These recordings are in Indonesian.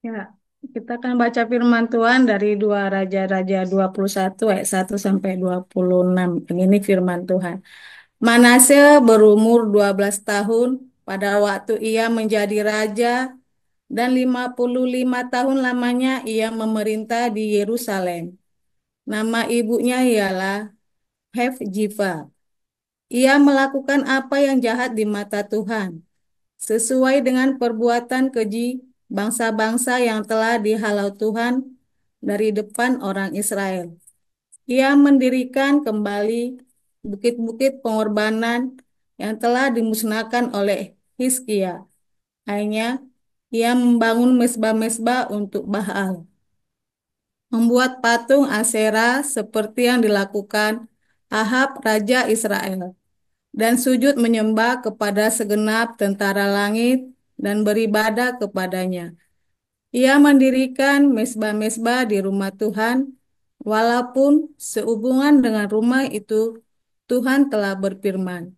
Ya, kita akan baca firman Tuhan dari dua Raja-Raja 21 ayat 1 sampai 26. Ini firman Tuhan. Manase berumur 12 tahun pada waktu ia menjadi raja dan 55 tahun lamanya ia memerintah di Yerusalem. Nama ibunya ialah Hefjifa. Ia melakukan apa yang jahat di mata Tuhan, sesuai dengan perbuatan keji bangsa-bangsa yang telah dihalau Tuhan dari depan orang Israel. Ia mendirikan kembali bukit-bukit pengorbanan yang telah dimusnahkan oleh Hizkia. Hanya ia membangun mesbah-mesbah untuk Baal, membuat patung Asyera seperti yang dilakukan Ahab Raja Israel, dan sujud menyembah kepada segenap tentara langit dan beribadah kepadanya. Ia mendirikan mesbah-mesbah di rumah Tuhan, walaupun sehubungan dengan rumah itu Tuhan telah berfirman,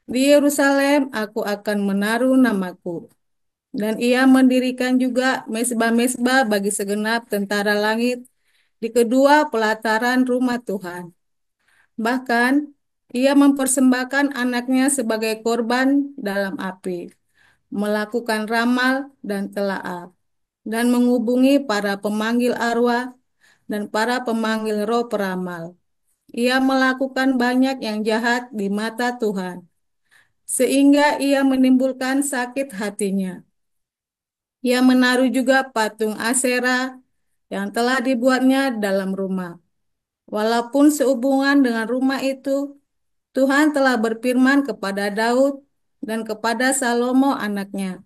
"Di Yerusalem aku akan menaruh namaku." Dan ia mendirikan juga mesbah-mesbah bagi segenap tentara langit di kedua pelataran rumah Tuhan. Bahkan ia mempersembahkan anaknya sebagai korban dalam api, melakukan ramal dan telaah, dan menghubungi para pemanggil arwah dan para pemanggil roh peramal. Ia melakukan banyak yang jahat di mata Tuhan, sehingga ia menimbulkan sakit hatinya. Ia menaruh juga patung Asyera yang telah dibuatnya dalam rumah. Walaupun sehubungan dengan rumah itu, Tuhan telah berfirman kepada Daud dan kepada Salomo anaknya,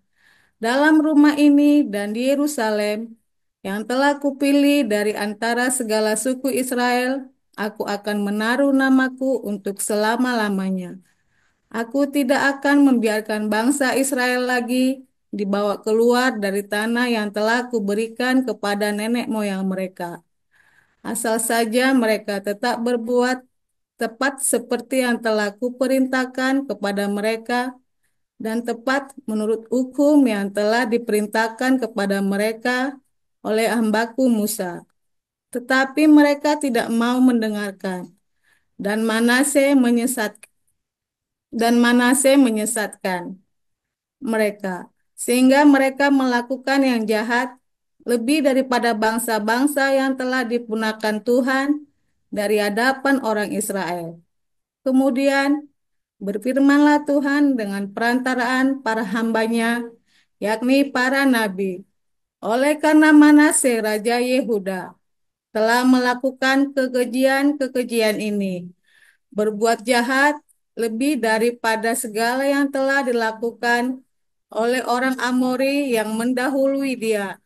dalam rumah ini dan di Yerusalem, yang telah kupilih dari antara segala suku Israel, aku akan menaruh namaku untuk selama-lamanya. Aku tidak akan membiarkan bangsa Israel lagi dibawa keluar dari tanah yang telah kuberikan kepada nenek moyang mereka. Asal saja mereka tetap berbuat tepat seperti yang telah kuperintahkan kepada mereka dan tepat menurut hukum yang telah diperintahkan kepada mereka oleh hambaku Musa. Tetapi mereka tidak mau mendengarkan, dan Manase menyesatkan mereka, sehingga mereka melakukan yang jahat lebih daripada bangsa-bangsa yang telah dipunahkan Tuhan dari hadapan orang Israel. Kemudian berfirmanlah Tuhan dengan perantaraan para hambanya, yakni para nabi. Oleh karena Manase Raja Yehuda telah melakukan kekejian-kekejian ini, berbuat jahat lebih daripada segala yang telah dilakukan oleh orang Amori yang mendahului dia.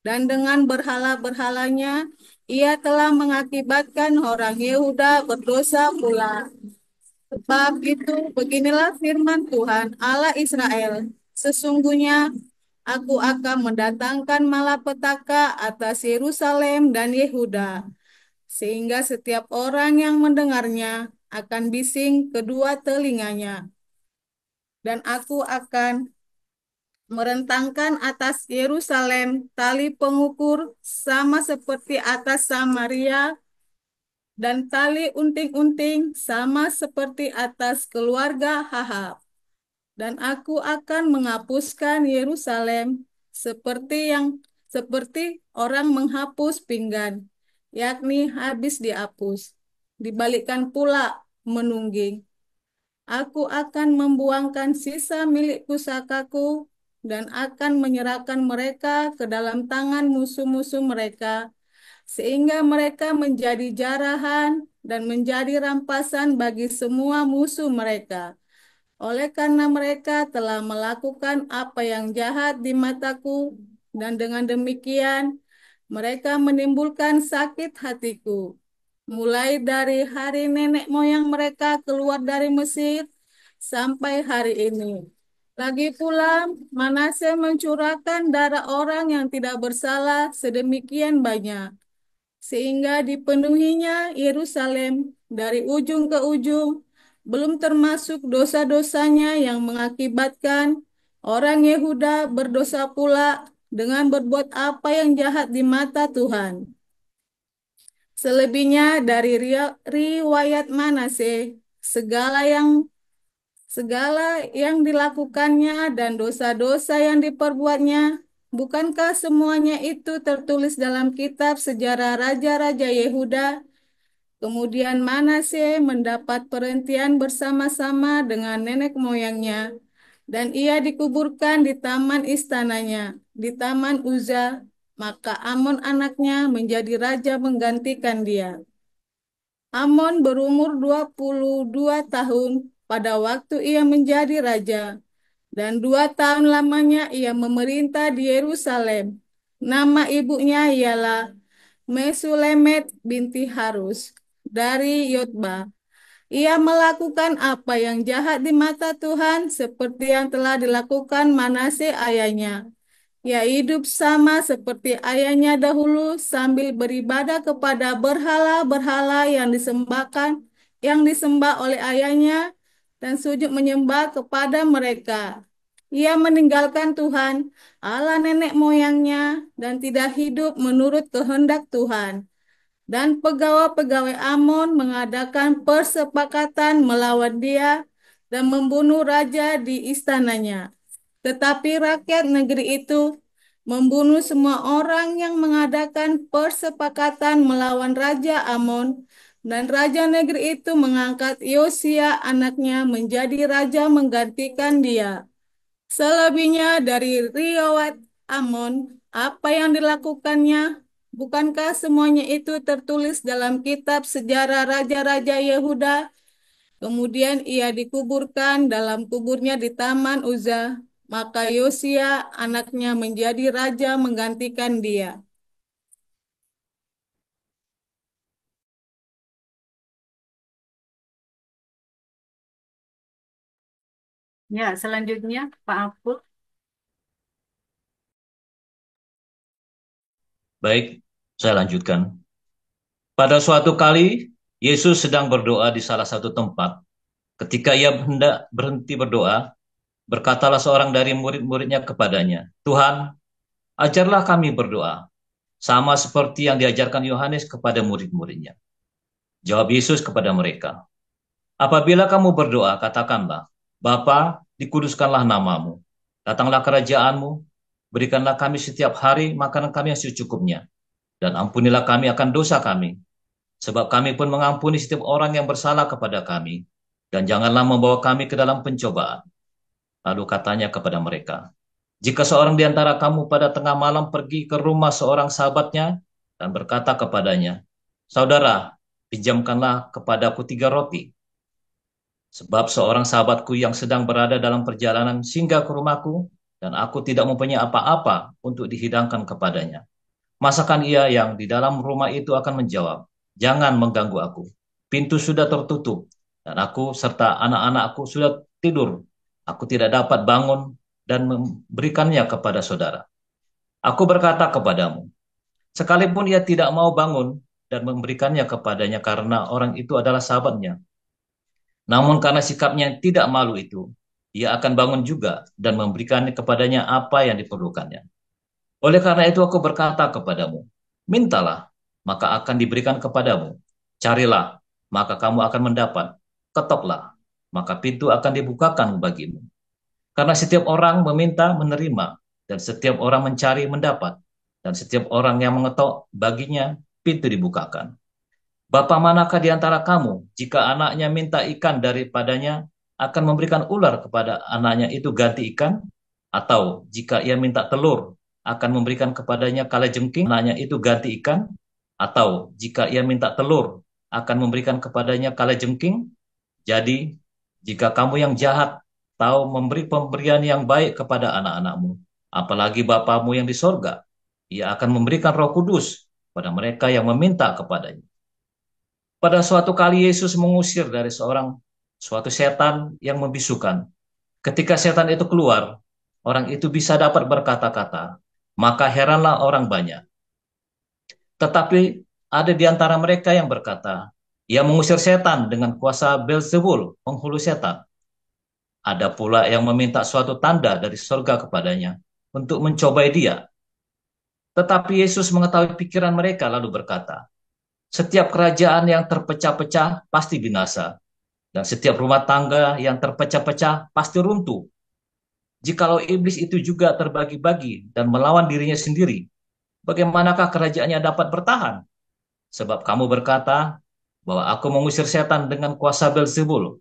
Dan dengan berhala-berhalanya, ia telah mengakibatkan orang Yehuda berdosa pula. Sebab itu, beginilah firman Tuhan Allah Israel. Sesungguhnya aku akan mendatangkan malapetaka atas Yerusalem dan Yehuda, sehingga setiap orang yang mendengarnya akan bising kedua telinganya. Dan aku akan merentangkan atas Yerusalem tali pengukur sama seperti atas Samaria, dan tali unting-unting sama seperti atas keluarga Ahab. Dan aku akan menghapuskan Yerusalem seperti orang menghapus pinggan, yakni habis dihapus, dibalikkan pula menungging. Aku akan membuangkan sisa milik pusakaku dan akan menyerahkan mereka ke dalam tangan musuh-musuh mereka, sehingga mereka menjadi jarahan dan menjadi rampasan bagi semua musuh mereka. Oleh karena mereka telah melakukan apa yang jahat di mataku, dan dengan demikian mereka menimbulkan sakit hatiku, mulai dari hari nenek moyang mereka keluar dari Mesir sampai hari ini. Lagi pula, Manase mencurahkan darah orang yang tidak bersalah sedemikian banyak, sehingga dipenuhinya Yerusalem dari ujung ke ujung, belum termasuk dosa-dosanya yang mengakibatkan orang Yehuda berdosa pula dengan berbuat apa yang jahat di mata Tuhan. Selebihnya dari riwayat Manase, segala yang segala yang dilakukannya dan dosa-dosa yang diperbuatnya, bukankah semuanya itu tertulis dalam kitab sejarah raja-raja Yehuda? Kemudian Manase mendapat perhentian bersama-sama dengan nenek moyangnya, dan ia dikuburkan di taman istananya, di taman Uza. Maka Amon anaknya menjadi raja menggantikan dia. Amon berumur 22 tahun pada waktu ia menjadi raja, dan 2 tahun lamanya ia memerintah di Yerusalem. Nama ibunya ialah Mesulemet binti Harus dari Yotba. Ia melakukan apa yang jahat di mata Tuhan seperti yang telah dilakukan Manase ayahnya. Ia hidup sama seperti ayahnya dahulu sambil beribadah kepada berhala-berhala yang disembah oleh ayahnya dan sujud menyembah kepada mereka. Ia meninggalkan Tuhan, Allah nenek moyangnya, dan tidak hidup menurut kehendak Tuhan. Dan pegawai-pegawai Amon mengadakan persepakatan melawan dia dan membunuh raja di istananya. Tetapi rakyat negeri itu membunuh semua orang yang mengadakan persepakatan melawan Raja Amon, dan raja negeri itu mengangkat Yosia anaknya menjadi raja menggantikan dia. Selebihnya dari riwayat Amon, apa yang dilakukannya, bukankah semuanya itu tertulis dalam kitab sejarah raja-raja Yehuda? Kemudian ia dikuburkan dalam kuburnya di Taman Uza. Maka Yosia anaknya menjadi raja menggantikan dia. Ya, selanjutnya Pak Apul. Baik, saya lanjutkan. Pada suatu kali, Yesus sedang berdoa di salah satu tempat. Ketika ia hendak berhenti berdoa, berkatalah seorang dari murid-muridnya kepadanya, "Tuhan, ajarlah kami berdoa, sama seperti yang diajarkan Yohanes kepada murid-muridnya." Jawab Yesus kepada mereka, "Apabila kamu berdoa, katakanlah, Bapa, dikuduskanlah namamu. Datanglah kerajaanmu, berikanlah kami setiap hari makanan kami yang secukupnya, dan ampunilah kami akan dosa kami, sebab kami pun mengampuni setiap orang yang bersalah kepada kami. Dan janganlah membawa kami ke dalam pencobaan." Lalu katanya kepada mereka, "Jika seorang di antara kamu pada tengah malam pergi ke rumah seorang sahabatnya dan berkata kepadanya, 'Saudara, pinjamkanlah kepadaku 3 roti, sebab seorang sahabatku yang sedang berada dalam perjalanan singgah ke rumahku, dan aku tidak mempunyai apa-apa untuk dihidangkan kepadanya.' Masakan ia yang di dalam rumah itu akan menjawab, 'Jangan mengganggu aku. Pintu sudah tertutup, dan aku serta anak-anakku sudah tidur. Aku tidak dapat bangun dan memberikannya kepada saudara.' Aku berkata kepadamu, sekalipun ia tidak mau bangun dan memberikannya kepadanya karena orang itu adalah sahabatnya, namun karena sikapnya yang tidak malu itu, ia akan bangun juga dan memberikan kepadanya apa yang diperlukannya. Oleh karena itu aku berkata kepadamu, mintalah, maka akan diberikan kepadamu. Carilah, maka kamu akan mendapat. Ketoklah, maka pintu akan dibukakan bagimu. Karena setiap orang meminta menerima, dan setiap orang mencari mendapat, dan setiap orang yang mengetok baginya pintu dibukakan. Bapa manakah di antara kamu, jika anaknya minta ikan daripadanya, akan memberikan ular kepada anaknya itu ganti ikan? Atau jika ia minta telur, akan memberikan kepadanya kalajengking, anaknya itu ganti ikan? Atau jika ia minta telur, akan memberikan kepadanya kalajengking? Jadi, jika kamu yang jahat tahu memberi pemberian yang baik kepada anak-anakmu, apalagi Bapamu yang di sorga, ia akan memberikan Roh Kudus pada mereka yang meminta kepadanya. Pada suatu kali Yesus mengusir dari suatu setan yang membisukan. Ketika setan itu keluar, orang itu bisa dapat berkata-kata. Maka heranlah orang banyak. Tetapi ada di antara mereka yang berkata, ia mengusir setan dengan kuasa Beelzebul, penghulu setan. Ada pula yang meminta suatu tanda dari surga kepadanya untuk mencobai dia. Tetapi Yesus mengetahui pikiran mereka lalu berkata, setiap kerajaan yang terpecah-pecah pasti binasa, dan setiap rumah tangga yang terpecah-pecah pasti runtuh. Jikalau iblis itu juga terbagi-bagi dan melawan dirinya sendiri, bagaimanakah kerajaannya dapat bertahan? Sebab kamu berkata bahwa aku mengusir setan dengan kuasa Belzebul.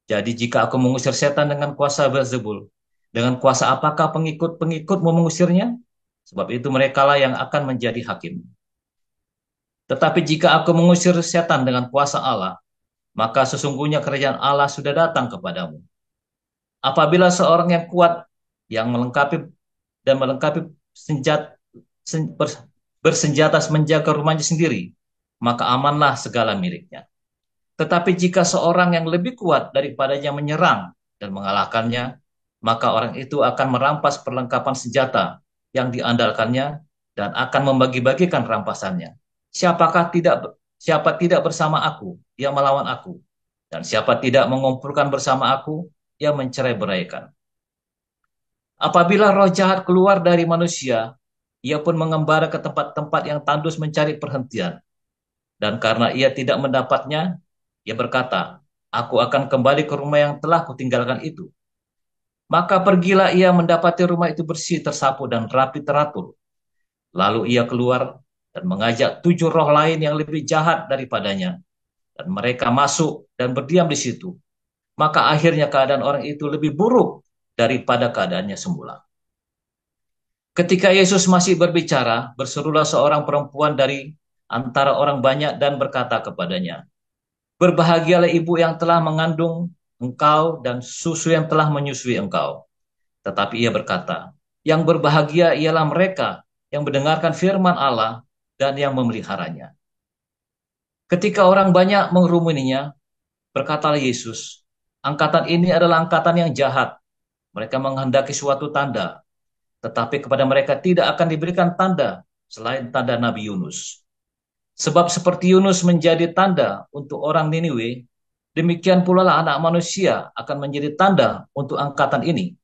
Jadi jika aku mengusir setan dengan kuasa Belzebul, dengan kuasa apakah pengikut-pengikutmu mengusirnya? Sebab itu merekalah yang akan menjadi hakim. Tetapi jika aku mengusir setan dengan kuasa Allah, maka sesungguhnya kerajaan Allah sudah datang kepadamu. Apabila seorang yang kuat, yang melengkapi senjata, bersenjata menjaga rumahnya sendiri, maka amanlah segala miliknya. Tetapi jika seorang yang lebih kuat daripadanya menyerang dan mengalahkannya, maka orang itu akan merampas perlengkapan senjata yang diandalkannya dan akan membagi-bagikan rampasannya. Siapa tidak bersama aku, yang melawan aku, dan siapa tidak mengumpulkan bersama aku, yang mencerai-beraikan. Apabila roh jahat keluar dari manusia, ia pun mengembara ke tempat-tempat yang tandus mencari perhentian. Dan karena ia tidak mendapatnya, ia berkata, aku akan kembali ke rumah yang telah kutinggalkan itu. Maka pergilah ia mendapati rumah itu bersih, tersapu, dan rapi teratur. Lalu ia keluar dan mengajak 7 roh lain yang lebih jahat daripadanya. Dan mereka masuk dan berdiam di situ. Maka akhirnya keadaan orang itu lebih buruk daripada keadaannya semula. Ketika Yesus masih berbicara, berserulah seorang perempuan dari antara orang banyak dan berkata kepadanya, berbahagialah ibu yang telah mengandung engkau dan susu yang telah menyusui engkau. Tetapi ia berkata, yang berbahagia ialah mereka yang mendengarkan firman Allah dan yang memeliharanya. Ketika orang banyak mengerumuninya, berkatalah Yesus, angkatan ini adalah angkatan yang jahat. Mereka menghendaki suatu tanda, tetapi kepada mereka tidak akan diberikan tanda selain tanda Nabi Yunus. Sebab seperti Yunus menjadi tanda untuk orang Niniwe, demikian pula lah anak manusia akan menjadi tanda untuk angkatan ini.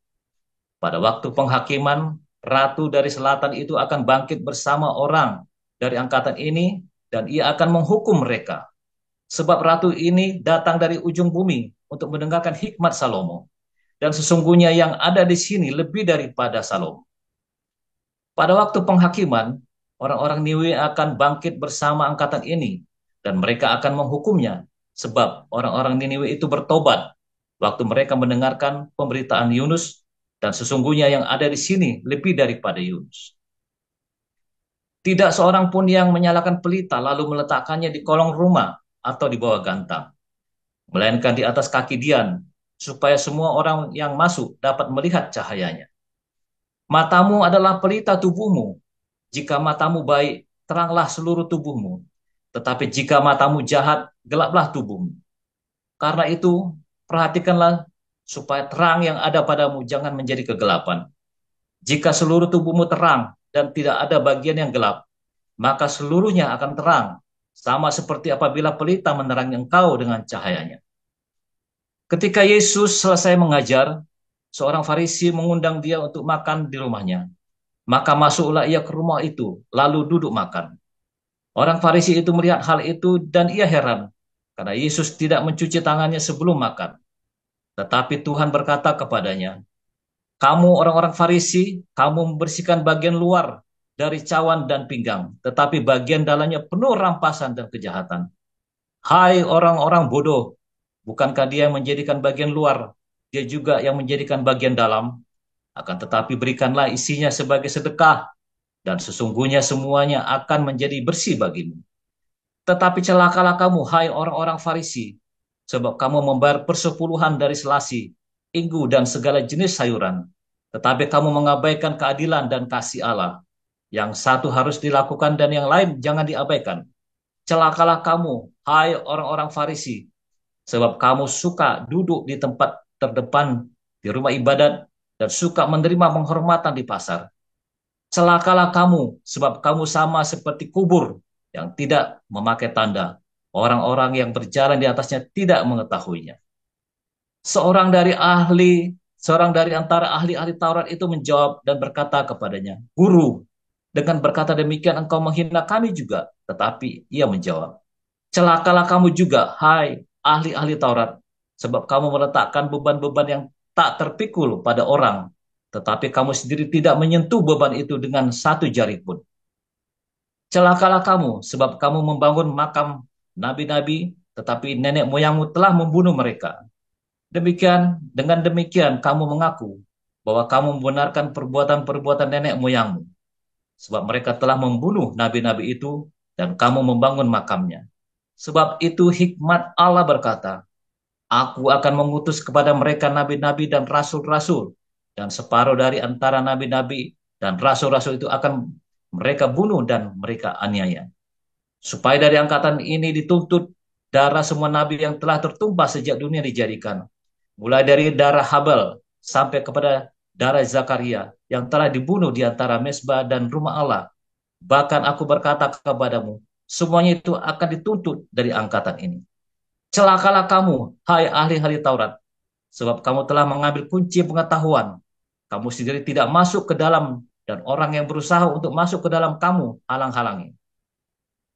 Pada waktu penghakiman, ratu dari selatan itu akan bangkit bersama orang dari angkatan ini dan ia akan menghukum mereka. Sebab ratu ini datang dari ujung bumi untuk mendengarkan hikmat Salomo. Dan sesungguhnya yang ada di sini lebih daripada Salomo. Pada waktu penghakiman, orang-orang Niwe akan bangkit bersama angkatan ini dan mereka akan menghukumnya sebab orang-orang Niniwe itu bertobat waktu mereka mendengarkan pemberitaan Yunus dan sesungguhnya yang ada di sini lebih daripada Yunus. Tidak seorang pun yang menyalakan pelita lalu meletakkannya di kolong rumah atau di bawah gantang, melainkan di atas kaki dian supaya semua orang yang masuk dapat melihat cahayanya. Matamu adalah pelita tubuhmu. Jika matamu baik, teranglah seluruh tubuhmu. Tetapi jika matamu jahat, gelaplah tubuhmu. Karena itu, perhatikanlah supaya terang yang ada padamu jangan menjadi kegelapan. Jika seluruh tubuhmu terang dan tidak ada bagian yang gelap, maka seluruhnya akan terang, sama seperti apabila pelita menerangi engkau dengan cahayanya. Ketika Yesus selesai mengajar, seorang Farisi mengundang dia untuk makan di rumahnya. Maka masuklah ia ke rumah itu, lalu duduk makan. Orang Farisi itu melihat hal itu dan ia heran, karena Yesus tidak mencuci tangannya sebelum makan. Tetapi Tuhan berkata kepadanya, kamu orang-orang Farisi, kamu membersihkan bagian luar dari cawan dan pinggang, tetapi bagian dalamnya penuh rampasan dan kejahatan. Hai orang-orang bodoh, bukankah dia yang menjadikan bagian luar, dia juga yang menjadikan bagian dalam? Akan tetapi berikanlah isinya sebagai sedekah, dan sesungguhnya semuanya akan menjadi bersih bagimu. Tetapi celakalah kamu, hai orang-orang Farisi, sebab kamu membayar persepuluhan dari selasi, inggu, dan segala jenis sayuran. Tetapi kamu mengabaikan keadilan dan kasih Allah. Yang satu harus dilakukan dan yang lain jangan diabaikan. Celakalah kamu, hai orang-orang Farisi, sebab kamu suka duduk di tempat terdepan di rumah ibadat dan suka menerima penghormatan di pasar. Celakalah kamu, sebab kamu sama seperti kubur yang tidak memakai tanda. Orang-orang yang berjalan di atasnya tidak mengetahuinya. Seorang dari antara ahli-ahli Taurat itu menjawab dan berkata kepadanya, Guru, Dengan berkata demikian engkau menghina kami juga. Tetapi ia menjawab, celakalah kamu juga, hai ahli-ahli Taurat, sebab kamu meletakkan beban-beban yang tak terpikul pada orang, tetapi kamu sendiri tidak menyentuh beban itu dengan satu jari pun. Celakalah kamu, sebab kamu membangun makam nabi-nabi, tetapi nenek moyangmu telah membunuh mereka. Dengan demikian kamu mengaku bahwa kamu membenarkan perbuatan-perbuatan nenek moyangmu, sebab mereka telah membunuh nabi-nabi itu dan kamu membangun makamnya. Sebab itu hikmat Allah berkata, Aku akan mengutus kepada mereka nabi-nabi dan rasul-rasul, dan separuh dari antara nabi-nabi dan rasul-rasul itu akan mereka bunuh dan mereka aniaya. Supaya dari angkatan ini dituntut darah semua nabi yang telah tertumpah sejak dunia dijadikan. Mulai dari darah Habel sampai kepada darah Zakaria yang telah dibunuh di antara mesbah dan rumah Allah. Bahkan aku berkata kepadamu, semuanya itu akan dituntut dari angkatan ini. Celakalah kamu, hai ahli-ahli Taurat, sebab kamu telah mengambil kunci pengetahuan. Kamu sendiri tidak masuk ke dalam, dan orang yang berusaha untuk masuk ke dalam kamu halang-halangi.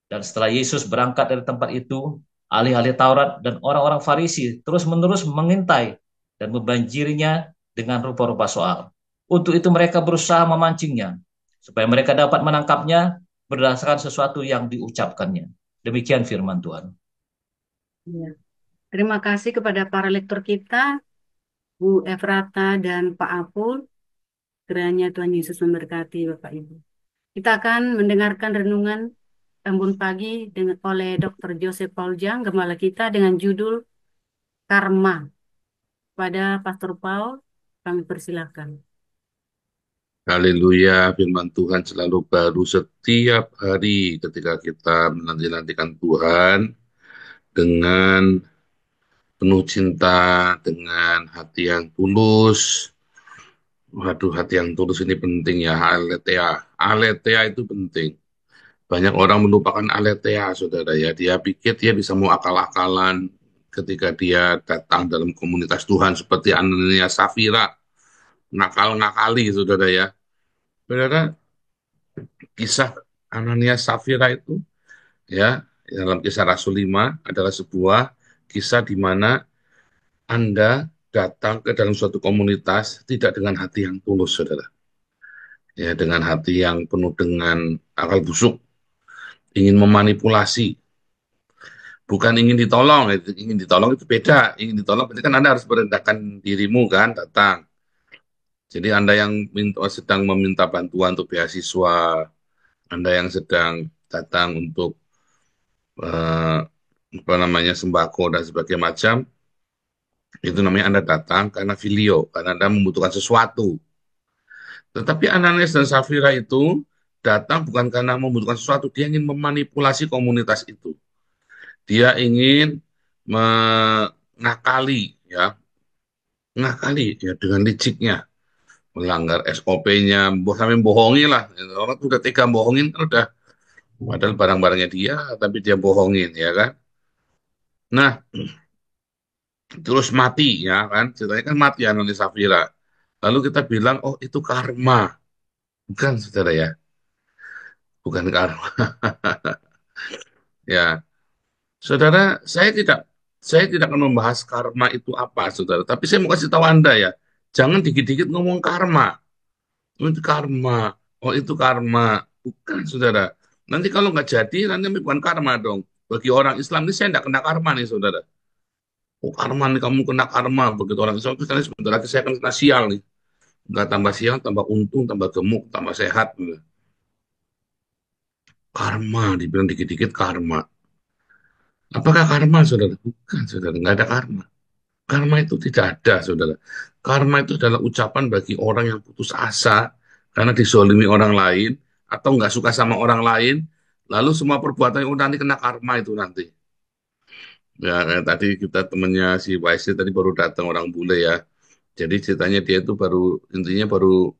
Dan setelah Yesus berangkat dari tempat itu, ahli-ahli Taurat dan orang-orang Farisi terus-menerus mengintai dan membanjirinya dengan rupa-rupa soal. Untuk itu mereka berusaha memancingnya, supaya mereka dapat menangkapnya berdasarkan sesuatu yang diucapkannya. Demikian firman Tuhan. Ya. Terima kasih kepada para lektor kita, Bu Efrata dan Pak Apul. Kiranya Tuhan Yesus memberkati Bapak Ibu. Kita akan mendengarkan renungan Embun Pagi oleh Dr. Joseph Pauljang, Gembala kita dengan judul Karma. Pada Pastor Paul, kami persilakan. Haleluya, firman Tuhan selalu baru setiap hari ketika kita menanti-nantikan Tuhan dengan penuh cinta, dengan hati yang tulus. Waduh, hati yang tulus ini penting ya, aletheia. Aletheia itu penting. Banyak orang melupakan aletheia, saudara ya. Dia pikir dia bisa mau akal-akalan ketika dia datang dalam komunitas Tuhan seperti Anania Safira, nakal-ngakali, saudara ya. Saudara, kisah Anania Safira itu ya dalam kisah Rasul 5 adalah sebuah kisah di mana Anda datang ke dalam suatu komunitas tidak dengan hati yang tulus, saudara. Ya, dengan hati yang penuh dengan akal busuk, ingin memanipulasi, bukan ingin ditolong. Ingin ditolong itu beda. Ingin ditolong berarti kan Anda harus merendahkan dirimu kan, datang. Jadi Anda yang sedang meminta bantuan untuk beasiswa, Anda yang sedang datang untuk eh, apa namanya sembako dan sebagainya macam, itu namanya Anda datang karena filio, karena Anda membutuhkan sesuatu. Tetapi Ananias dan Safira itu datang bukan karena membutuhkan sesuatu, dia ingin memanipulasi komunitas itu. Dia ingin mengakali, ya, ngakali ya dengan liciknya, melanggar SOP-nya, sampai bohongi lah. Orang sudah tega bohongin, kan udah padahal barang-barangnya dia, tapi dia bohongin, ya kan? Nah, terus mati ya kan ceritanya kan mati Anoni Safira, lalu kita bilang oh itu karma. Bukan, saudara ya, bukan karma. Ya, saudara, saya tidak akan membahas karma itu apa, saudara, tapi saya mau kasih tahu Anda ya, jangan dikit-dikit ngomong karma. Oh, itu karma, oh itu karma. Bukan, saudara, nanti kalau nggak jadi nanti bukan karma dong. Bagi orang Islam ini saya tidak kena karma nih, saudara. Oh karma nih, kamu kena karma. Begitu orang Islam itu sebentar lagi saya akan kena sial nih. Nggak tambah siang, tambah untung, tambah gemuk, tambah sehat. Karma, dibilang dikit-dikit karma. Apakah karma, saudara? Bukan, saudara. Nggak ada karma. Karma itu tidak ada, saudara. Karma itu adalah ucapan bagi orang yang putus asa karena dizolimi orang lain atau nggak suka sama orang lain. Lalu semua perbuatan yang nanti kena karma itu nanti. Ya, kayak tadi kita temennya si Waisy tadi baru datang orang bule ya. Jadi ceritanya dia itu baru, intinya baru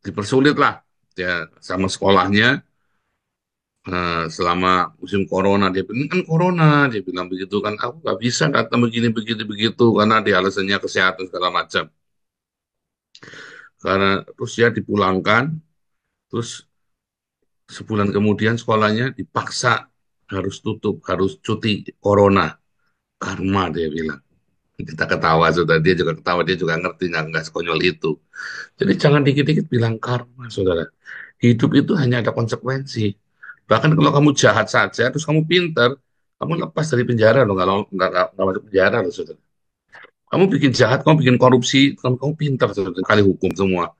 dipersulit lah ya sama sekolahnya. Selama musim corona dia bilang kan corona, dia bilang begitu kan, aku nggak bisa datang begini begitu begitu karena dia alasannya kesehatan segala macam, karena terus dia dipulangkan Terus sebulan kemudian sekolahnya dipaksa harus tutup, harus cuti corona. Karma dia bilang. Kita ketawa, saudara. Dia juga ketawa, dia juga ngerti, nggak sekonyol itu. Jadi jangan dikit-dikit bilang karma, saudara. Hidup itu hanya ada konsekuensi. Bahkan kalau kamu jahat saja, terus kamu pinter, kamu lepas dari penjara loh, nggak masuk penjara loh, saudara. Kamu bikin jahat, kamu bikin korupsi, kamu pinter, saudara, kali hukum semua.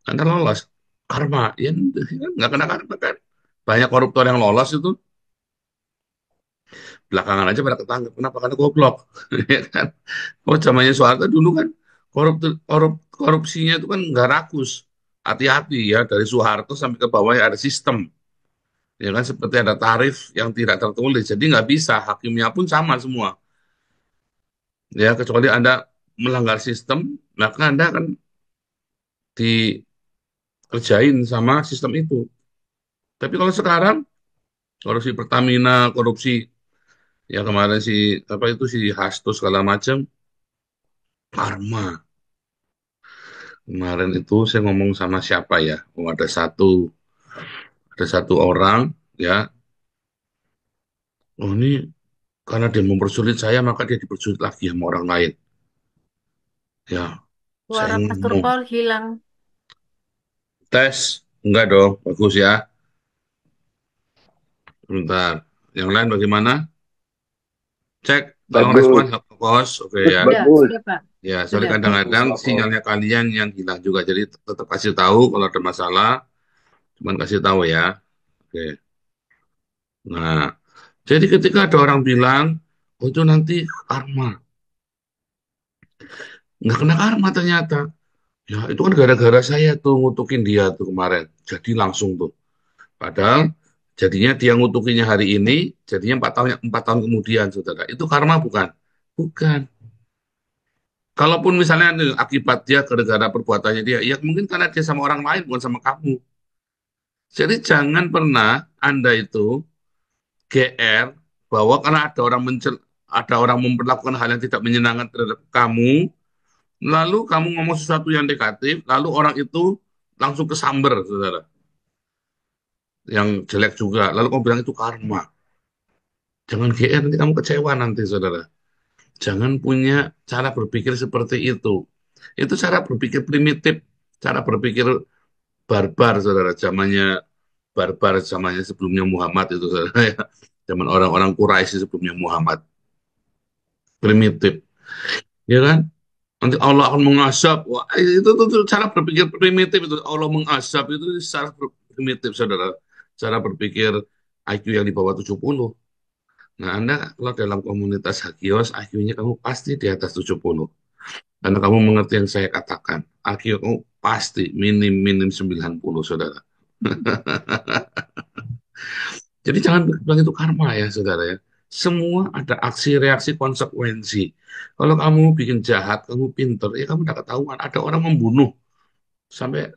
Anda lolos. Karma, ya nggak kena karma kan. Banyak koruptor yang lolos itu, belakangan aja pada ketangkep. Kenapa? Karena goblok. Ya kan? Oh, zamannya Soeharto dulu kan, korupsinya itu kan nggak rakus. Hati-hati ya, dari Soeharto sampai ke bawah ya ada sistem. Ya kan, seperti ada tarif yang tidak tertulis. Jadi nggak bisa, hakimnya pun sama semua. Ya, kecuali Anda melanggar sistem, maka Anda akan dikerjain sama sistem itu. Tapi kalau sekarang, korupsi Pertamina, korupsi ya kemarin si apa itu si Hasto segala macam, karma. Kemarin itu saya ngomong sama siapa ya? Oh, ada satu orang ya. Oh ini karena dia mempersulit saya maka dia dipersulit lagi sama orang lain. Ya, saya Suara Pastor ngomong Paul hilang. tes enggak dong, bagus ya. Sebentar. Yang lain bagaimana? Cek, tolong respon, Bagus, host. Oke ya. Ya, bagus. sudah Pak. Ya, soalnya Sudah. Bagus, kadang-kadang Papa. sinyalnya kalian yang hilang juga. Jadi tetap kasih tahu kalau ada masalah. Cuman kasih tahu ya. Oke. Nah, jadi ketika ada orang bilang, oh itu nanti karma. Nggak kena karma ternyata. Ya, itu kan gara-gara saya tuh ngutukin dia tuh kemarin. Jadi langsung tuh. Padahal jadinya dia ngutukinya hari ini, jadinya 4 tahun kemudian, saudara. Itu karma bukan? Bukan. Kalaupun misalnya akibat dia gara-gara perbuatannya dia, ya mungkin karena dia sama orang lain, bukan sama kamu. Jadi jangan pernah Anda itu GR bahwa karena ada orang memperlakukan hal yang tidak menyenangkan terhadap kamu, lalu kamu ngomong sesuatu yang negatif, lalu orang itu langsung kesamber, saudara. Yang jelek juga. Lalu kamu bilang itu karma. Jangan GR, nanti kamu kecewa nanti, saudara. Jangan punya cara berpikir seperti itu. Itu cara berpikir primitif, cara berpikir barbar, saudara. Zamannya sebelumnya Muhammad itu, saudara. Ya. Zaman orang-orang Quraisy sebelumnya Muhammad. Primitif. Ya kan? Nanti Allah akan mengazab. Wah, itu cara berpikir primitif itu. Allah mengazab itu secara primitif, saudara. Cara berpikir IQ yang di bawah 70. Nah, Anda kalau dalam komunitas Hagios, IQ-nya kamu pasti di atas 70. Karena kamu mengerti yang saya katakan. IQ kamu pasti minim 90, saudara. Jadi jangan bilang itu karma ya, saudara ya. Semua ada aksi, reaksi, konsekuensi. Kalau kamu bikin jahat, kamu pinter, ya kamu udah ketahuan. Ada orang membunuh sampai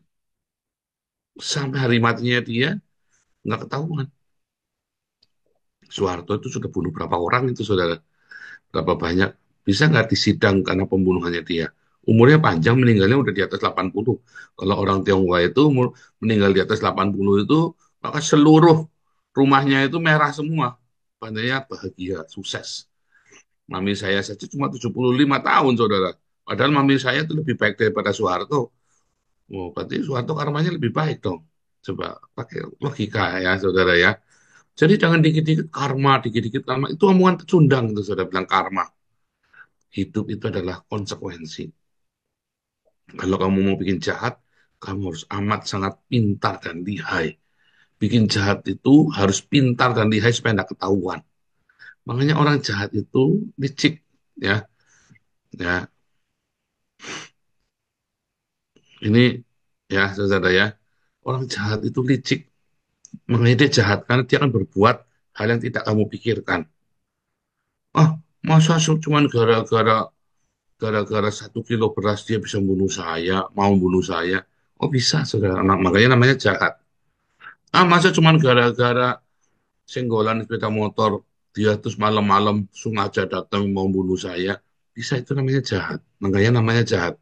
sampai hari matinya dia nggak ketahuan. Soeharto itu sudah bunuh berapa orang itu, saudara? Berapa banyak? Bisa nggak disidang karena pembunuhannya dia? Umurnya panjang, meninggalnya udah di atas 80. Kalau orang Tionghoa itu meninggal di atas 80 itu, maka seluruh rumahnya itu merah semua. Pandanya bahagia, sukses. Mami saya saja cuma 75 tahun, saudara. Padahal mami saya itu lebih baik daripada Soeharto. Oh, berarti Soeharto karmanya lebih baik dong. Coba pakai logika ya, saudara ya. Jadi jangan dikit-dikit karma, dikit-dikit karma. Itu omongan pecundang, itu saudara bilang karma. Hidup itu adalah konsekuensi. Kalau kamu mau bikin jahat, kamu harus amat sangat pintar dan lihai. Bikin jahat itu harus pintar dan lihai supaya tidak ketahuan. Makanya orang jahat itu licik, ya, ya. Ini ya, saudara ya. Orang jahat itu licik. Makanya dia jahat karena dia akan berbuat hal yang tidak kamu pikirkan. Ah, masa cuma gara-gara 1 kilo beras dia bisa bunuh saya, mau bunuh saya. Oh bisa, saudara. Nah, makanya namanya jahat. Ah, masa cuma gara-gara senggolan sepeda motor dia terus malam-malam sengaja datang mau bunuh saya. Bisa, itu namanya jahat. Makanya namanya jahat.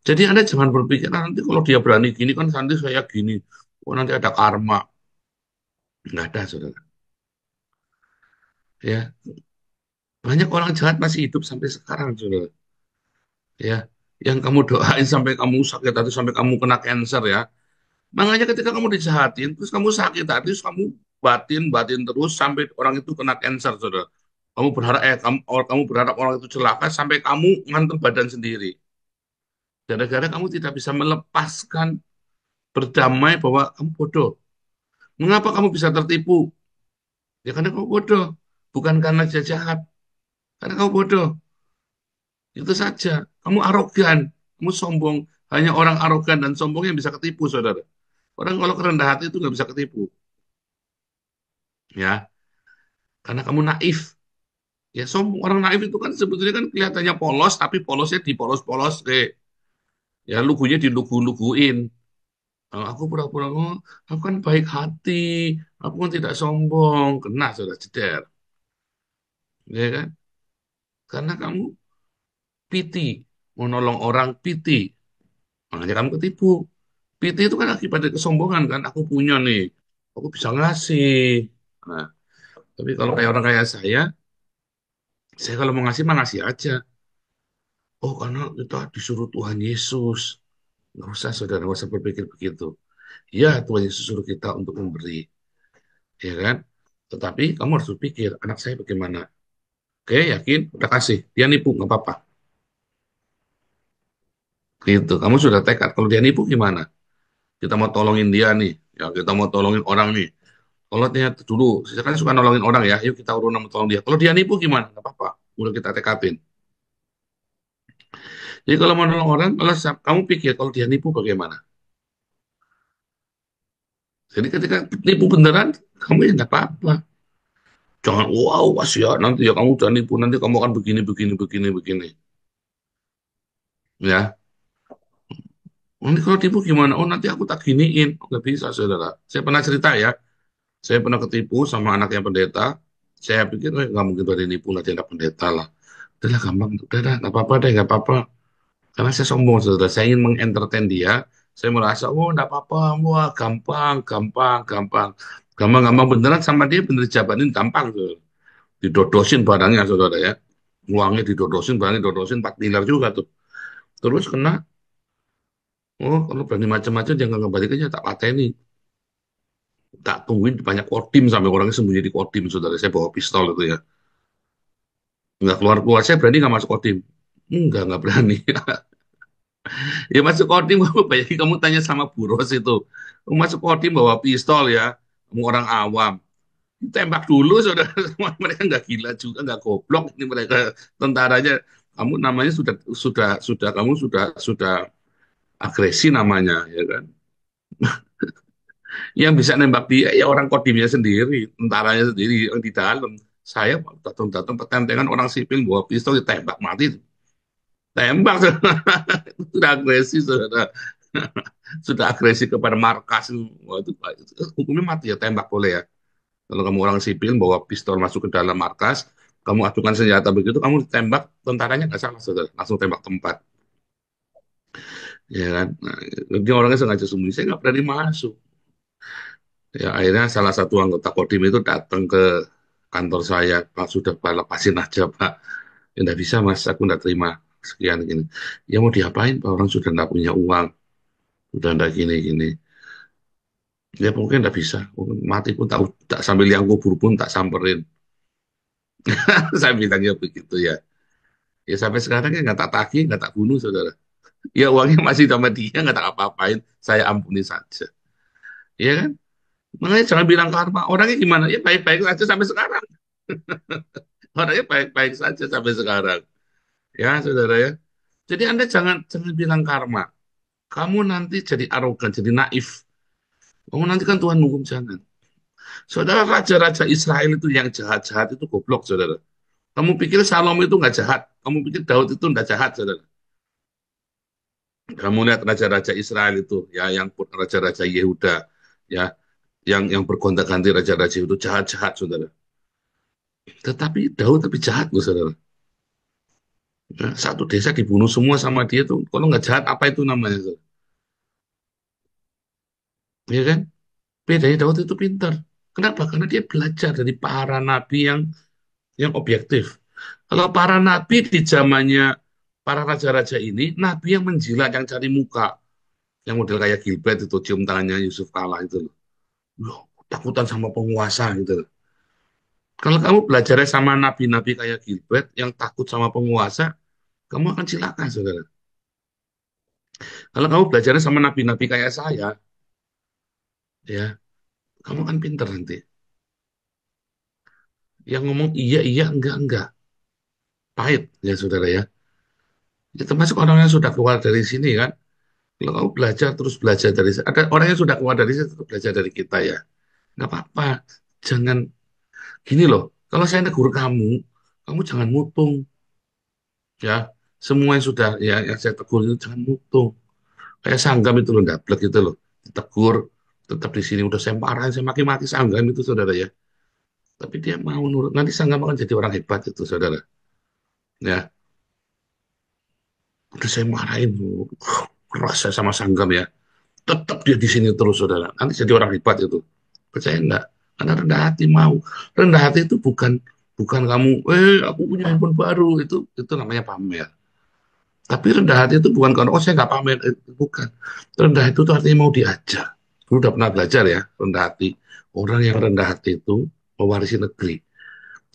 Jadi Anda jangan berpikir, "Ah, nanti kalau dia berani gini kan nanti saya gini." Oh, nanti ada karma. Nggak ada, saudara. Ya, banyak orang jahat masih hidup sampai sekarang, saudara. Ya, yang kamu doain sampai kamu sakit hati, sampai kamu kena cancer ya. Makanya ketika kamu dijahatin, terus kamu sakit hati, terus kamu batin terus sampai orang itu kena cancer, saudara. Kamu berharap orang itu celaka sampai kamu ngantuk badan sendiri. Gara-gara kamu tidak bisa melepaskan berdamai bahwa kamu bodoh. Mengapa kamu bisa tertipu? Ya karena kamu bodoh, bukan karena dia jahat. Karena kamu bodoh, itu saja. Kamu arogan, kamu sombong. Hanya orang arogan dan sombong yang bisa ketipu, saudara. Orang kalau kerendah hati itu nggak bisa ketipu, ya. Karena kamu naif. Ya, sombong orang naif itu kan sebetulnya kan kelihatannya polos, tapi polosnya dipolos-polos, ya lugunya dilugu-luguin. Aku pura-pura, oh, aku kan baik hati, aku kan tidak sombong, kena sudah jeder, ya kan? Karena kamu piti, mau nolong orang piti, makanya kamu ketipu. Piti itu kan akibat dari kesombongan kan, aku punya nih, aku bisa ngasih. Nah, tapi kalau kayak orang kayak saya kalau mau ngasih mah ngasih aja. Oh, karena kita disuruh Tuhan Yesus. Nggak usah, saudara, nggak usah berpikir begitu. Ya, Tuhan Yesus suruh kita untuk memberi, ya kan? Tetapi kamu harus berpikir, anak saya bagaimana? Oke, yakin? Udah kasih. Dia nipu, nggak apa-apa. Gitu. Kamu sudah tekad. Kalau dia nipu gimana? Kita mau tolongin dia nih. Ya, kita mau tolongin orang nih. Kalau dia dulu, saya kan suka nolongin orang ya. Yuk kita urun sama tolong dia. Kalau dia nipu gimana? Nggak apa-apa. Udah kita tekadin. Jadi kalau mau nolong orang, kalau kamu pikir kalau dia nipu bagaimana? Jadi ketika nipu beneran, kamu ya nggak apa-apa. Jangan, wow, kasihan nanti ya kamu udah nipu, nanti kamu akan begini, begini, begini, begini. Ya, nanti kalau tipu gimana? Oh, nanti aku tak giniin. Oh, nggak bisa, saudara. Saya pernah cerita ya, saya pernah ketipu sama anaknya pendeta. Saya pikir, nggak mungkin ada nipu, nanti anak pendeta lah. Udah lah, gampang. Udah dah, nggak apa-apa deh, nggak apa-apa. Karena saya sombong, saudara. Saya ingin mengentertain dia. Saya merasa, oh, nggak apa-apa. Wah, gampang, gampang, gampang. Gampang-gampang beneran sama dia, bener jabanin gampang, saudara. Didodosin barangnya, saudara ya. Uangnya didodosin, barangnya didodosin, 4 miliar juga tuh. Terus kena, oh, kalau berani macam-macam jangan kembali aja tak pateni. Tak tungguin banyak kodim sampai orangnya sembunyi di kodim, saudara. Saya bawa pistol itu ya. Nggak keluar-keluar, saya berani nggak masuk kodim. Nggak berani. Ya masuk kodim, bayangin kamu tanya sama Bu Ros itu. Kamu masuk kodim bawa pistol ya. Kamu orang awam. Tembak dulu, saudara. Semua mereka nggak gila juga, nggak goblok. Ini mereka tentaranya. Kamu namanya sudah agresi namanya, ya kan? Yang bisa nembak dia ya orang kodimnya sendiri, tentaranya sendiri yang di dalam. Saya datang-datang petentengan orang sipil bawa pistol ditembak mati. Tembak, sudah agresi, saudara. Sudah agresi kepada markas. Wah, itu hukumnya mati ya, tembak boleh ya. Kalau kamu orang sipil bawa pistol masuk ke dalam markas, kamu acukan senjata begitu, kamu ditembak, tentaranya nggak salah, saudara. Langsung tembak tempat. Ya kan? Nah, dia orangnya sengaja sembunyi, saya nggak berani masuk. Ya, akhirnya salah satu anggota Kodim itu datang ke kantor saya, Pak, sudah Pak, lepasin aja, Pak. Ya, nggak bisa, Mas, aku nggak terima sekian gini. Ya mau diapain, Pak, orang sudah nggak punya uang, sudah nggak gini-gini. Ya mungkin nggak bisa, mungkin mati pun tak sambil liang kubur pun tak samperin. Saya bilangnya begitu ya. Ya sampai sekarang ya nggak tak tagih, nggak tak bunuh, saudara. Ya uangnya masih sama dia, nggak tak apa-apain, saya ampuni saja. Ya kan? Makanya jangan bilang karma. Orangnya gimana? Ya baik-baik saja sampai sekarang. Orangnya baik-baik saja sampai sekarang. Ya, saudara ya. Jadi Anda jangan jangan bilang karma. Kamu nanti jadi arogan, jadi naif. Kamu nanti kan Tuhan hukum, jangan. Saudara, raja-raja Israel itu yang jahat-jahat itu goblok, saudara. Kamu pikir Salom itu nggak jahat. Kamu pikir Daud itu nggak jahat, saudara. Kamu lihat raja-raja Israel itu, ya, yang raja-raja Yehuda, ya, yang bergonta-ganti raja-raja itu jahat-jahat, saudara. Tetapi Daud lebih jahat, loh, saudara. Nah, satu desa dibunuh semua sama dia tuh. Kalau nggak jahat, apa itu namanya, saudara? ya kan? Bedanya Daud itu pintar. Kenapa? Karena dia belajar dari para nabi yang objektif. Kalau para nabi di zamannya para raja-raja ini, nabi yang menjilat, yang cari muka, yang model kayak Gilbert itu cium tangannya Yusuf Kala itu loh. Loh, takutan sama penguasa gitu loh. Kalau kamu belajarnya sama nabi-nabi kayak Gilbert yang takut sama penguasa, kamu akan cilaka, saudara. Kalau kamu belajarnya sama nabi-nabi kayak saya, ya, kamu akan pinter nanti. Yang ngomong iya, iya, enggak. Pahit, ya saudara ya. Ya, termasuk orang yang sudah keluar dari sini kan. Kalau kamu belajar terus belajar dari, ada orang yang sudah keluar dari sini terus belajar dari kita ya. Nggak apa-apa. Jangan, gini loh. Kalau saya negur kamu, kamu jangan mutung. Ya, semua yang sudah, ya, yang saya tegur itu jangan mutung. Kayak Sanggam itu loh, ndablek itu loh. Ditegur, tetap di sini. Udah saya marahin, saya maki-maki Sanggam itu saudara ya. Tapi dia mau nurut. Nanti Sanggam akan jadi orang hebat itu saudara. Ya, udah saya marahin. Keras saya sama Sanggam ya. Tetap dia di sini terus saudara. Nanti jadi orang hebat itu. Percaya enggak? Karena rendah hati mau. Rendah hati itu bukan bukan kamu, aku punya handphone baru, itu namanya pamer. Tapi rendah hati itu bukan karena, oh saya nggak pamer, bukan. Rendah itu tuh artinya mau diajar. Lu udah pernah belajar ya, rendah hati. Orang yang rendah hati itu mewarisi negeri.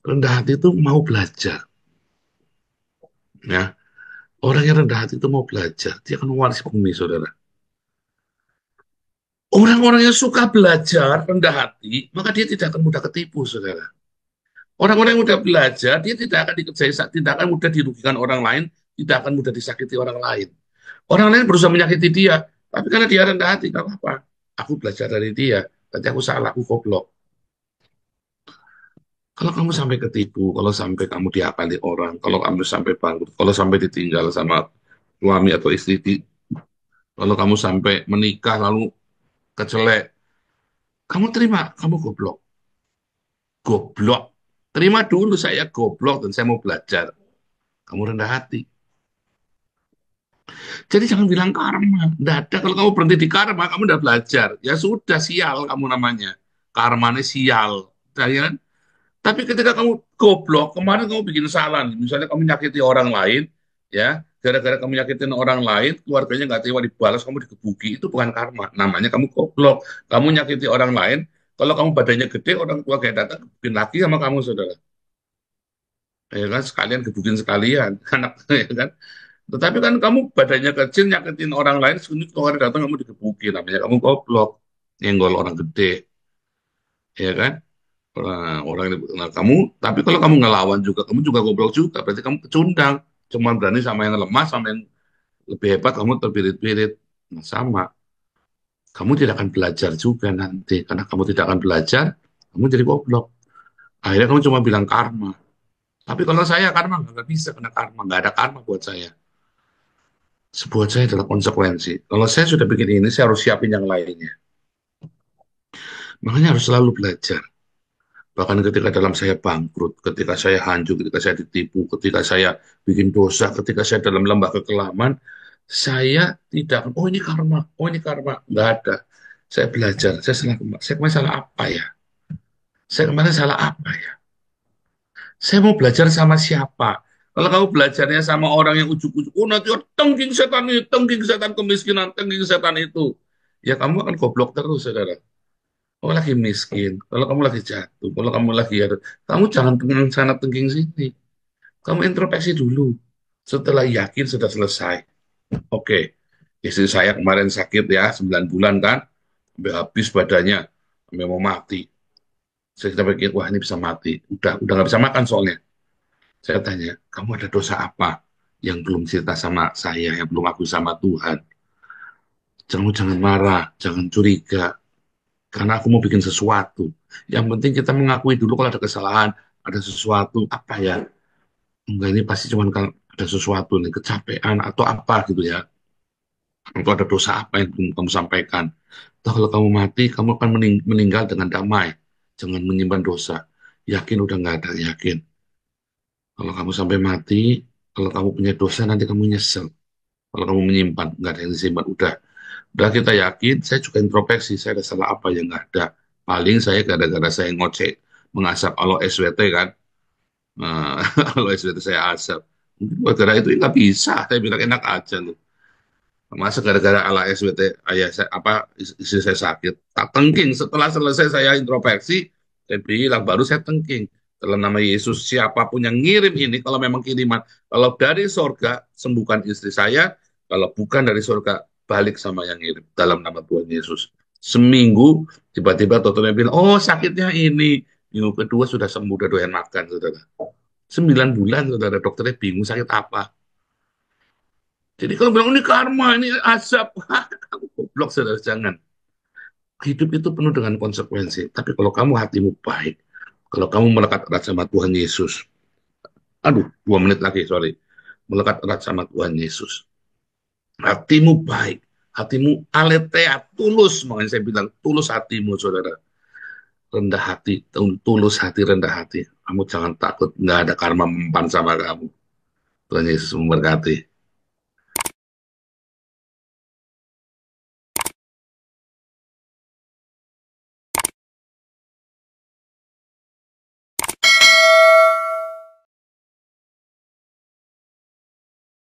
Rendah hati itu mau belajar. Ya, orang yang rendah hati itu mau belajar. Dia akan mewarisi bumi, saudara. Orang-orang yang suka belajar rendah hati, maka dia tidak akan mudah ketipu, saudara. Orang-orang yang mudah belajar, dia tidak akan dikerjai, tidak akan mudah dirugikan orang lain, tidak akan mudah disakiti orang lain. Orang lain berusaha menyakiti dia, tapi karena dia rendah hati, gak apa-apa. Aku belajar dari dia, berarti aku salah, aku goblok. Kalau kamu sampai ketipu, kalau sampai kamu diakali orang, kalau kamu sampai bangkrut, kalau sampai ditinggal sama suami atau istri, kalau kamu sampai menikah lalu kecelek, kamu terima, kamu goblok. Goblok. Terima dulu saya goblok dan saya mau belajar. Kamu rendah hati. Jadi jangan bilang karma. Nggak ada. Kalau kamu berhenti di karma, kamu udah belajar. Ya sudah, sial kamu namanya. Karmanya sial. Nah, ya kan? Tapi ketika kamu goblok, kemarin kamu bikin salah nih. Misalnya kamu nyakiti orang lain, ya, gara-gara kamu nyakitin orang lain, keluarganya nggak terima dibalas, kamu digebuki, itu bukan karma. Namanya kamu goblok. Kamu nyakiti orang lain, kalau kamu badannya gede, orang tua kayak datang, gebukin lagi sama kamu, saudara. Ya kan, sekalian gebukin sekalian. Anak, ya kan? Tetapi kan kamu badannya kecil, nyakitin orang lain, sini keluar datang kamu digebukin. Namanya kamu goblok. Nyenggol orang gede, ya kan? Orang nah, kamu, tapi kalau kamu ngelawan juga, kamu juga goblok juga. Berarti kamu pecundang. Cuma berani sama yang lemah, sama yang lebih hebat, kamu terpirit-pirit. Nah, sama. Kamu tidak akan belajar juga nanti. Karena kamu tidak akan belajar, kamu jadi goblok. Akhirnya kamu cuma bilang karma. Tapi kalau saya karma, nggak bisa kena karma. Nggak ada karma buat saya. Buat saya adalah konsekuensi. Kalau saya sudah bikin ini, saya harus siapin yang lainnya. Makanya harus selalu belajar. Bahkan ketika dalam saya bangkrut, ketika saya hancur, ketika saya ditipu, ketika saya bikin dosa, ketika saya dalam lembah kekelaman, saya tidak, oh ini karma, oh ini karma. Nggak ada. Saya belajar, saya kemarin salah apa ya? Saya kemarin salah apa ya? Saya mau belajar sama siapa? Kalau kamu belajarnya sama orang yang ujuk-ujuk, oh nanti oh, tengging setan ini, tengging setan kemiskinan, tengging setan itu. Ya kamu akan goblok terus, saudara. Kamu lagi miskin, kalau kamu lagi jatuh, kalau kamu lagi ada, kamu jangan tenang sana tengking sini. Kamu introspeksi dulu. Setelah yakin sudah selesai. Oke, istri saya kemarin sakit ya, 9 bulan kan, sampai habis badannya, sampai mau mati. Saya kita pikir, wah ini bisa mati. Udah nggak bisa makan soalnya. Saya tanya, kamu ada dosa apa yang belum cerita sama saya, yang belum aku sama Tuhan? Jangan marah, jangan curiga, karena aku mau bikin sesuatu. Yang penting kita mengakui dulu kalau ada kesalahan, ada sesuatu, apa ya? Enggak, ini pasti cuma kalau ada sesuatu nih, kecapean atau apa gitu ya. Atau ada dosa apa yang belum kamu sampaikan. Atau kalau kamu mati, kamu akan meninggal dengan damai. Jangan menyimpan dosa. Yakin udah nggak ada, yakin. Kalau kamu sampai mati, kalau kamu punya dosa, nanti kamu nyesel. Kalau kamu menyimpan, nggak ada yang disimpan, udah. Udah kita yakin, saya juga introspeksi, saya ada salah apa yang nggak ada. Paling saya gara-gara saya ngoceh, mengasap aloe SWT kan. Nah, aloe SWT saya asap. Mungkin gara-gara itu nggak bisa, saya bilang enak aja loh. Masa gara-gara ala SWT ayah saya apa istri saya sakit. Tak tengking setelah selesai saya introspeksi, saya bilang baru saya tengking. Dalam nama Yesus, siapapun yang ngirim ini, kalau memang kiriman, kalau dari sorga, sembuhkan istri saya. Kalau bukan dari sorga, balik sama yang ngirim. Dalam nama Tuhan Yesus. Seminggu, tiba-tiba dokternya bilang, oh sakitnya ini. Minggu kedua sudah sembuh, udah doyan makan, saudara. 9 bulan, saudara. Dokternya bingung sakit apa. Jadi kalau bilang ini karma, ini azab, kamu goblok saudara, jangan. Hidup itu penuh dengan konsekuensi. Tapi kalau kamu hatimu baik, kalau kamu melekat erat sama Tuhan Yesus, aduh, 2 menit lagi, sorry. Melekat erat sama Tuhan Yesus. Hatimu baik, hatimu aletheia, tulus. Makanya saya bilang, tulus hatimu, saudara. Rendah hati, tulus hati, rendah hati. Kamu jangan takut, nggak ada karma mempan sama kamu. Tuhan Yesus memberkati.